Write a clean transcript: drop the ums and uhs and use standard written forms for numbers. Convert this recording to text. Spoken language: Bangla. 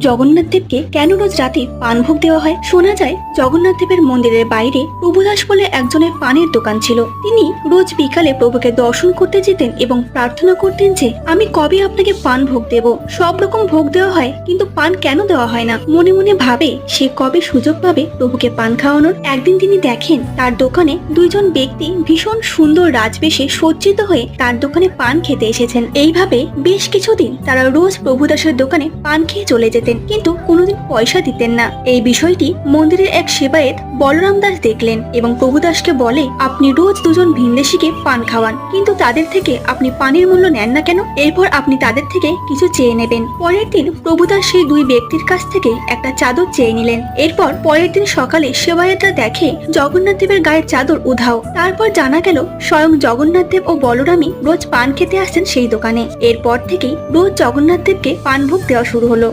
জগন্নাথ দেবকে কেন রোজ রাতে পান ভোগ দেওয়া হয়? শোনা যায় জগন্নাথ দেবের মন্দিরের বাইরে প্রভুদাস বলে একজনের পানের দোকান ছিল। তিনি রোজ বিকালে প্রভুকে দর্শন করতে যেতেন এবং প্রার্থনা করতেন যে আমি কবে আপনাকে পান ভোগ দেব। সব রকম ভোগ দেওয়া হয়, কিন্তু পান কেন দেওয়া হয় না? মনে মনে ভাবে সে কবে সুযোগ পাবে প্রভুকে পান খাওয়ানোর। একদিন তিনি দেখেন তার দোকানে দুইজন ব্যক্তি ভীষণ সুন্দর রাজবেশে সজ্জিত হয়ে তার দোকানে পান খেতে এসেছেন। এইভাবে বেশ কিছুদিন তারা রোজ প্রভুদাসের দোকানে পান খেয়ে চলে যেতেন, কিন্তু কোনোদিন পয়সা দিতেন না। এই বিষয়টি মন্দিরের এক সেবায়েত বলরাম দাস দেখলেন এবং প্রভুদাসকে বলে, আপনি রোজ দুজন ভিনদেশীকে পান খাওয়ান, কিন্তু তাদের থেকে আপনি পানের মূল্য নেন না কেন? এরপর আপনি তাদের থেকে কিছু চেয়ে নেবেন। পরের দিন প্রভুদাস সেই দুই ব্যক্তির কাছ থেকে একটা চাদর চেয়ে নিলেন। এরপর পরের দিন সকালে সেবায়েতরা দেখে জগন্নাথ দেবের গায়ের চাদর উধাও। তারপর জানা গেল স্বয়ং জগন্নাথ দেব ও বলরামই রোজ পান খেতে আসছেন সেই দোকানে। এরপর থেকেই রোজ জগন্নাথ দেবকে পান ভোগ দেওয়া শুরু হলো।